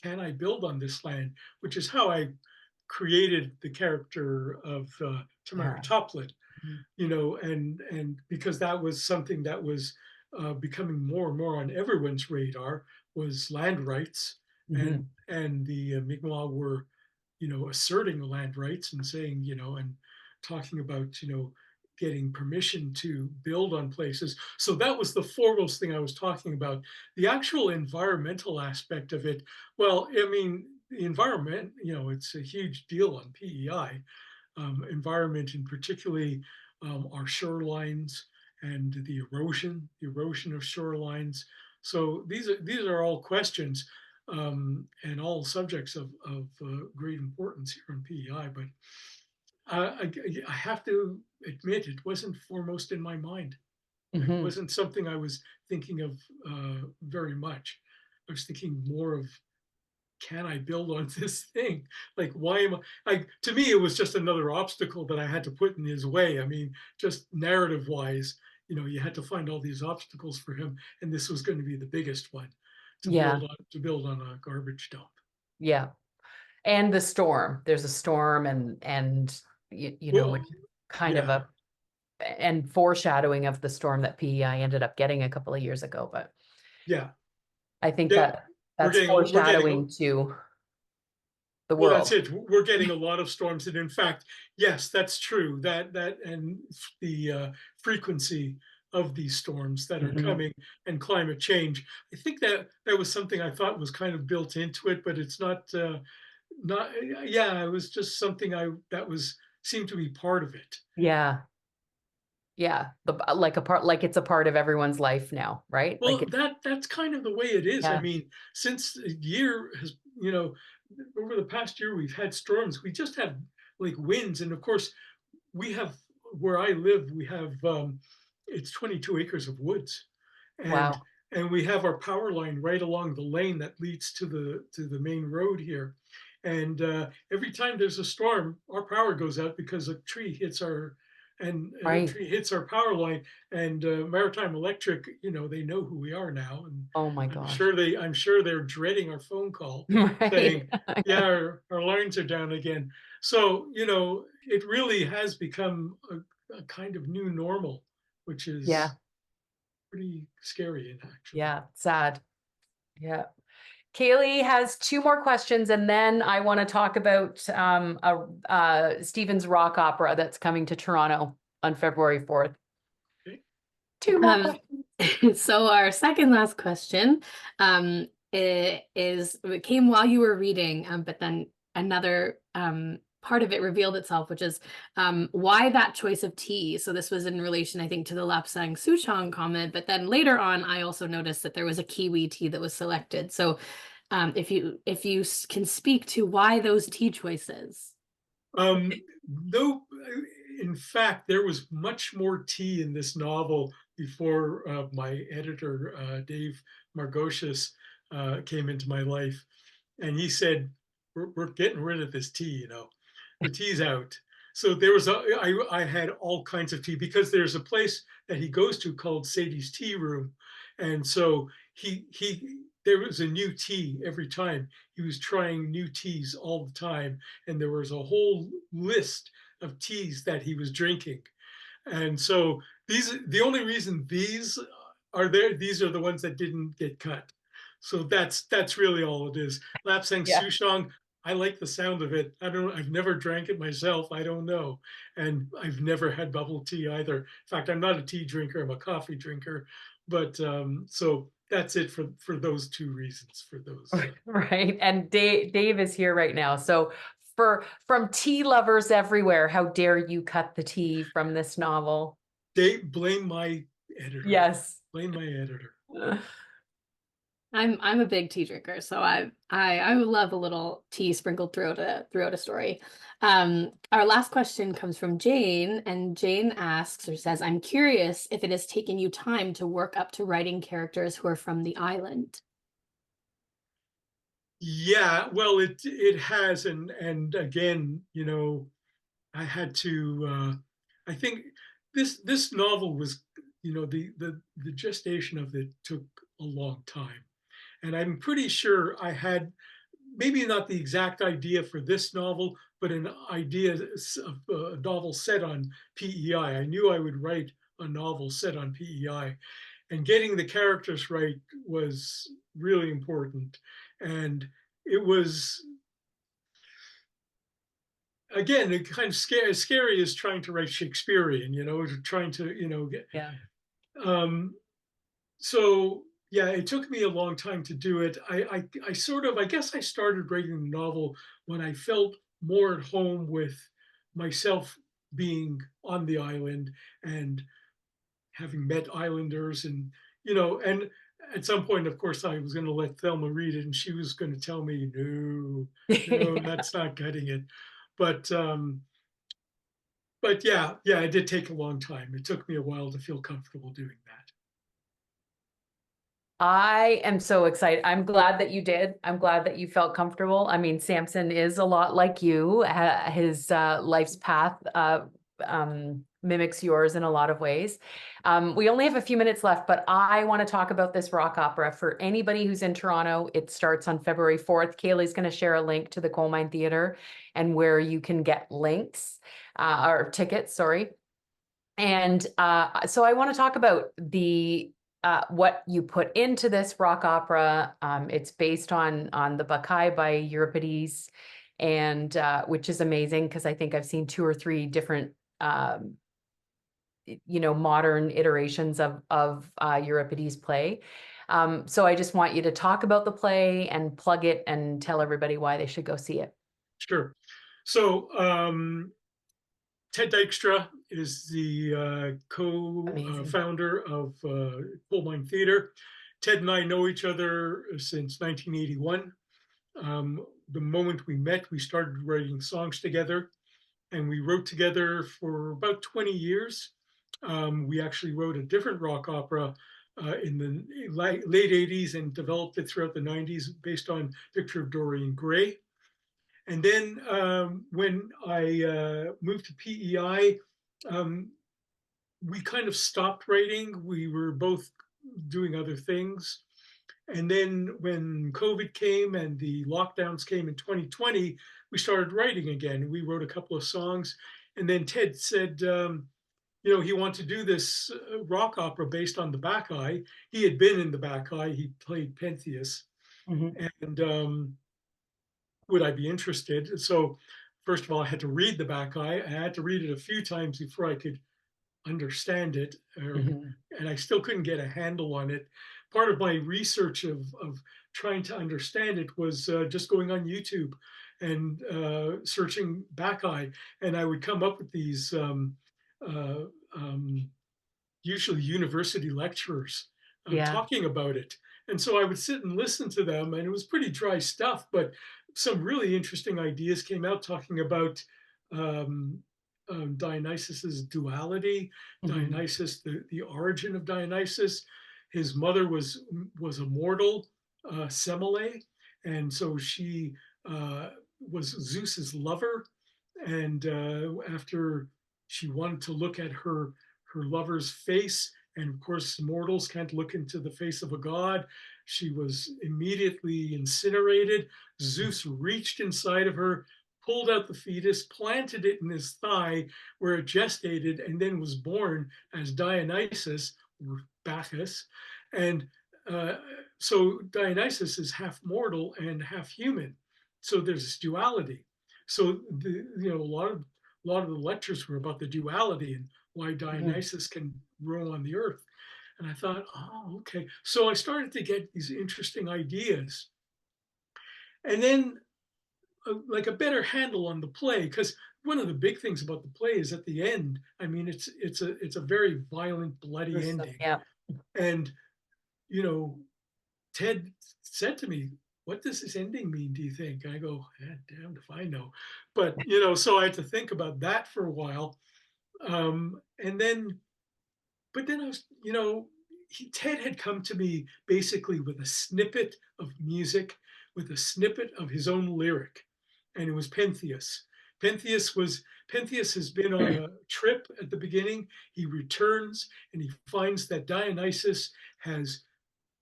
can I build on this land, which is how I created the character of Tamara yeah. Toplin, and because that was something that was becoming more and more on everyone's radar, was land rights, and Mhm. the Mi'kmaq were, asserting the land rights and saying, and talking about, getting permission to build on places. So that was the foremost thing I was talking about. The actual environmental aspect of it, well, I mean, the environment, it's a huge deal on PEI. environment, and particularly our shorelines and the erosion of shorelines. So these are all questions and all subjects of great importance here in PEI. But I have to admit, it wasn't foremost in my mind. It Mhm. wasn't something I was thinking of very much. I was thinking more of, can I build on this thing? Like, why am to me, it was just another obstacle that I had to put in his way. I mean, just narrative wise, you had to find all these obstacles for him. And this was going to be the biggest one Yeah, to build on a garbage dump. yeah. And the storm. There's a storm and Well, which kind of yeah, and foreshadowing of the storm that PEI ended up getting a couple of years ago. But yeah, I think yeah. that We're that's getting foreshadowing to the Well, that's world. it. We're getting a lot of storms, and in fact, yes, that's true. That and the frequency of these storms that are Mhm. coming, and climate change. I think that was something I thought was kind of built into it, but it's not. Not. Yeah, it was just something that was seemed to be part of it. Yeah. Yeah. Like it's a part of everyone's life now, right? Like Well, it, that's kind of the way it is. I yeah. mean, since a year has, over the past year, we've had storms. We just have like winds, and of course, we have where I live. We have it's 22 acres of woods, and Wow. we have our power line right along the lane that leads to the main road here. And every time there's a storm, our power goes out because a tree hits Right. our power line. And Maritime Electric, they know who we are now, and Oh my gosh. I'm sure they're dreading our phone call Right. saying, "Yeah, our lines are down again." So it really has become a kind of new normal, which Yeah. is pretty scary, actually. Yeah. Sad. Yeah. Kaylee has two more questions, and then I want to talk about Stephen's rock opera that's coming to Toronto on February 4th. Okay. Two more Um, questions. so our second last question, it came while you were reading, but then another part of it revealed itself, which is why that choice of tea. So this was in relation, I think, to the Lapsang Souchong comment, but then later on, I also noticed that there was a kiwi tea that was selected. So if you can speak to why those tea choices. No, in fact, there was much more tea in this novel before my editor, Dave Margocius, came into my life. And he said, we're getting rid of this tea, the tea's out. So I had all kinds of tea, because there's a place that he goes to called Sadie's Tea Room. And so there was a new tea every time. He was trying new teas all the time. And there was a whole list of teas that he was drinking. And so the only reason these are there, these are the ones that didn't get cut. So that's really all it is. Lapsang Yeah. Souchong, I like the sound of it. I've never drank it myself. I don't know. And I've never had bubble tea either. In fact, I'm not a tea drinker, I'm a coffee drinker. But so that's it for those two reasons, for those. Right. And Dave is here right now. So from tea lovers everywhere, how dare you cut the tea from this novel? They blame my editor. Yes. Blame my editor. I'm a big tea drinker, so I would love a little tea sprinkled throughout a story. Our last question comes from Jane, and Jane asks or says, "I'm curious if it has taken you time to work up to writing characters who are from the island." Yeah, well, it has, and again, I had to. I think this novel was, the gestation of it took a long time, and I'm pretty sure I had maybe not the exact idea for this novel, but an idea of a novel set on PEI. I knew I would write a novel set on PEI, and getting the characters right was really important. And it was, again, it kind of scary as trying to write Shakespearean, trying to, get. Yeah. Um, so yeah, it took me a long time to do it. I guess I started writing the novel when I felt more at home with myself being on the island and having met islanders, and and at some point, of course, I was going to let Thelma read it, and she was going to tell me, no, no, that's not cutting it. But yeah, it did take a long time. It took me a while to feel comfortable doing that. I am so excited. I'm glad that you did. I'm glad that you felt comfortable. I mean, Samson is a lot like you. His life's path mimics yours in a lot of ways. We only have a few minutes left, but I want to talk about this rock opera. For anybody who's in Toronto, it starts on February 4th. Kaylee's going to share a link to the Coal Mine Theatre and where you can get links or tickets, sorry. And so I want to talk about what you put into this rock opera. It's based on the Bacchae by Euripides, and which is amazing because I think I've seen 2 or 3 different modern iterations of Euripides play. So I just want you to talk about the play and plug it and tell everybody why they should go see it. Sure. So Ted Dykstra is the co-founder of Coal Mine Theatre. Ted and I know each other since 1981. The moment we met, we started writing songs together, and we wrote together for about 20 years. We actually wrote a different rock opera in the late 80s and developed it throughout the 90s based on Picture of Dorian Gray. And then when I moved to PEI, we kind of stopped writing. We were both doing other things. And then when COVID came and the lockdowns came in 2020, we started writing again. We wrote a couple of songs. And then Ted said, he wanted to do this rock opera based on the Bacchae. He had been in the Bacchae. He played Pentheus. Mm-hmm. And would I be interested? So first of all, I had to read the Bacchae. I had to read it a few times before I could understand it. Mm-hmm. And I still couldn't get a handle on it. Part of my research of trying to understand it was just going on YouTube and searching Bacchae. And I would come up with these usually university lecturers talking about it. And so I would sit and listen to them, and it was pretty dry stuff, but some really interesting ideas came out talking about Dionysus's duality, mm-hmm. Dionysus, the origin of Dionysus. His mother was a mortal, Semele, and so she was Zeus's lover. And after she wanted to look at her lover's face, and of course mortals can't look into the face of a god, she was immediately incinerated. Zeus reached inside of her, pulled out the fetus, planted it in his thigh where it gestated, and then was born as Dionysus, or Bacchus. And so Dionysus is half mortal and half human. So there's this duality. So a lot of the lectures were about the duality and why Dionysus mm-hmm. can roam on the earth. And I thought, oh, okay. So I started to get these interesting ideas. And then like a better handle on the play, because one of the big things about the play is at the end, I mean, it's a very violent, bloody ending. Yeah. And, Ted said to me, what does this ending mean, do you think? And I go, damned if I know. But, so I had to think about that for a while. But then I was, Ted had come to me basically with a snippet of music, with a snippet of his own lyric, and it was Pentheus. Pentheus has been on a trip at the beginning. He returns and he finds that Dionysus has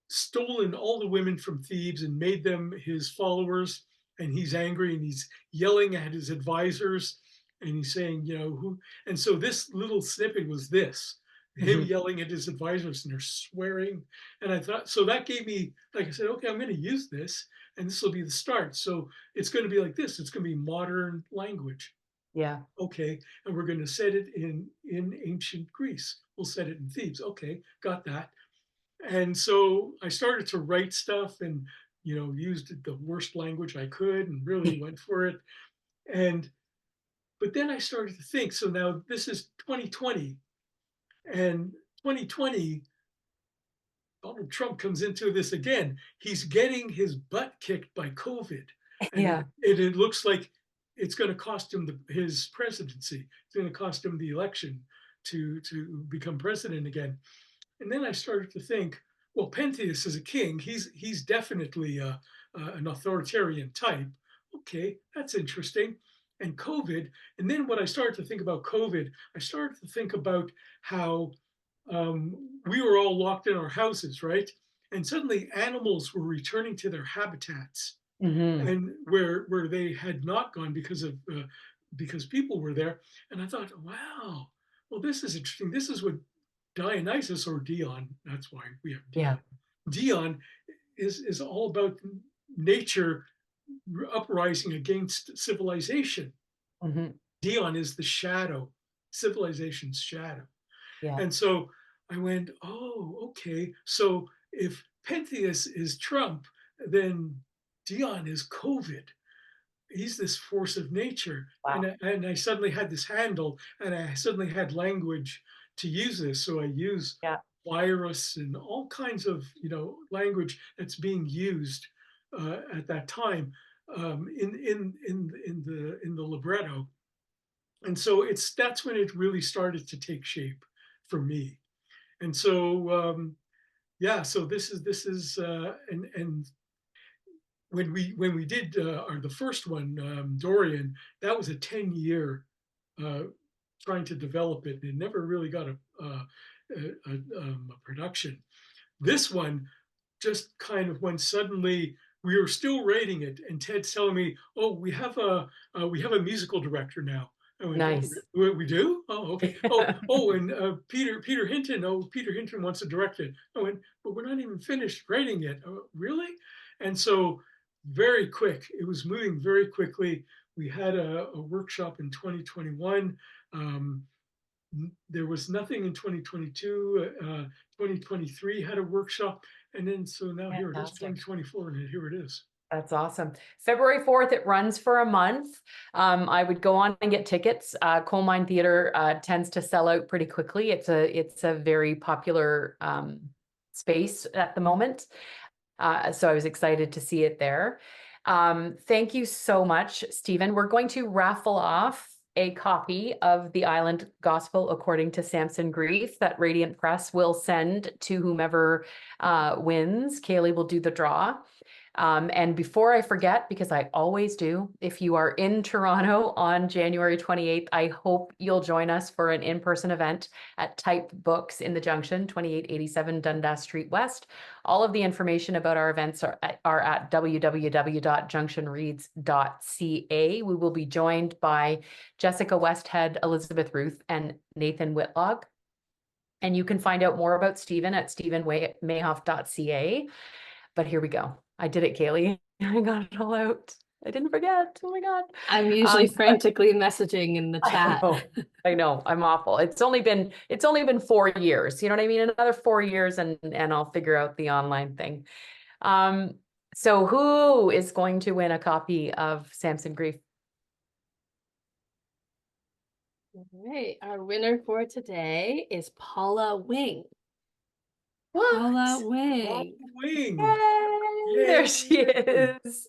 stolen all the women from Thebes and made them his followers. And he's angry and he's yelling at his advisors and he's saying, who? And so this little snippet was this. Him mm-hmm. yelling at his advisors and they're swearing. And I thought, so that gave me, like I said, okay, I'm going to use this and this will be the start. So it's going to be like this. It's going to be modern language. Yeah. Okay. And we're going to set it in ancient Greece. We'll set it in Thebes. Okay. Got that. And so I started to write stuff and, used the worst language I could and really went for it. And But then I started to think, so now this is 2020, and 2020, Donald Trump comes into this again. He's getting his butt kicked by COVID. And Yeah. it looks like it's going to cost him his presidency. It's going to cost him the election to become president again. And then I started to think, well, Pentheus is a king. He's definitely an authoritarian type. Okay, that's interesting. And COVID. And then when I started to think about COVID, I started to think about how we were all locked in our houses, right? And suddenly animals were returning to their habitats, Hmm. and where they had not gone because people were there. And I thought, wow, well, this is interesting. This is what Dionysus, or Dion, that's why we have Dion. Yeah. Dion is all about nature uprising against civilization. Hmm. Dion is the shadow, civilization's shadow. Yeah. And so I went, oh, okay. So if Pentheus is Trump, then Dion is COVID. He's this force of nature. Wow. And I suddenly had this handle, and I suddenly had language to use this. So I use Yeah. virus and all kinds of language that's being used at that time in the libretto. And so that's when it really started to take shape for me. And so yeah, so this is and when we did the first one, Dorian, that was a 10-year trying to develop it. It never really got a production. This one just kind of when suddenly we were still rating it, and Ted's telling me, "Oh, we have a musical director now." I went, Nice. "Oh, we do? Oh, okay. Oh, and Peter Hinton. Oh, Peter Hinton wants to direct it." I went, "But we're not even finished writing it." Oh, really? And so very quick, it was moving very quickly. We had a workshop in 2021. There was nothing in 2022. 2023 had a workshop, and then so now here it is, Fantastic. 2024, and here it is. That's awesome. February 4th, it runs for a month. I would go on and get tickets. Coal Mine Theater tends to sell out pretty quickly. It's a very popular space at the moment. So I was excited to see it there. Thank you so much, Stephen. We're going to raffle off a copy of The Island Gospel According to Samson Grief that Radiant Press will send to whomever wins. Kaylee will do the draw. And before I forget, because I always do, if you are in Toronto on January 28th, I hope you'll join us for an in-person event at Type Books in the Junction, 2887 Dundas Street West. All of the information about our events are at www.junctionreads.ca. We will be joined by Jessica Westhead, Elizabeth Ruth, and Nathan Whitlock. And you can find out more about Stephen at stevenmayoff.ca. But here we go. I did it, Kaylee. I got it all out. I didn't forget. Oh my God. I'm usually frantically messaging in the chat. I know. I'm awful. It's only been 4 years. You know what I mean? Another 4 years and I'll figure out the online thing. So who is going to win a copy of Samson Grief? All right. Our winner for today is Paula Wing. What? Paula Wing. Wing. Yay! There she is.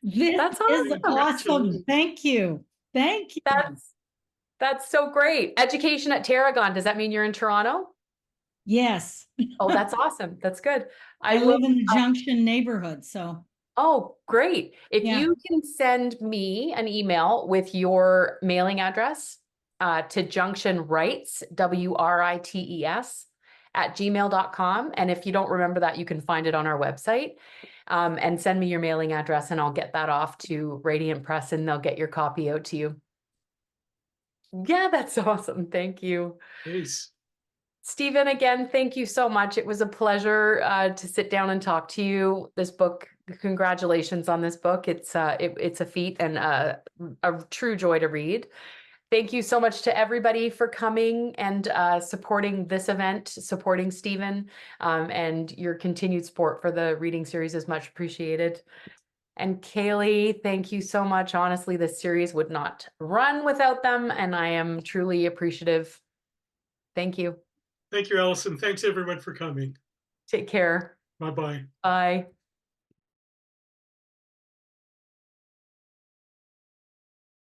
This That's is awesome. awesome. Thank you. Thank you. That's so great. Education at Tarragon. Does that mean you're in Toronto? Yes. Oh, that's awesome. That's good. I live in the Junction neighborhood, so. Oh, great. If Yeah. you can send me an email with your mailing address to junctionrights, WRITES, @gmail.com. And if you don't remember that, you can find it on our website, and send me your mailing address and I'll get that off to Radiant Press and they'll get your copy out to you. Yeah, that's awesome. Thank you. Nice. Stephen, again, thank you so much. It was a pleasure to sit down and talk to you. This book, congratulations on this book. It's a feat and a true joy to read. Thank you so much to everybody for coming and supporting this event, supporting Stephen, and your continued support for the reading series is much appreciated. And Kaylee, thank you so much. Honestly, this series would not run without them, and I am truly appreciative. Thank you. Thank you, Allison. Thanks everyone for coming. Take care. Bye-bye. Bye.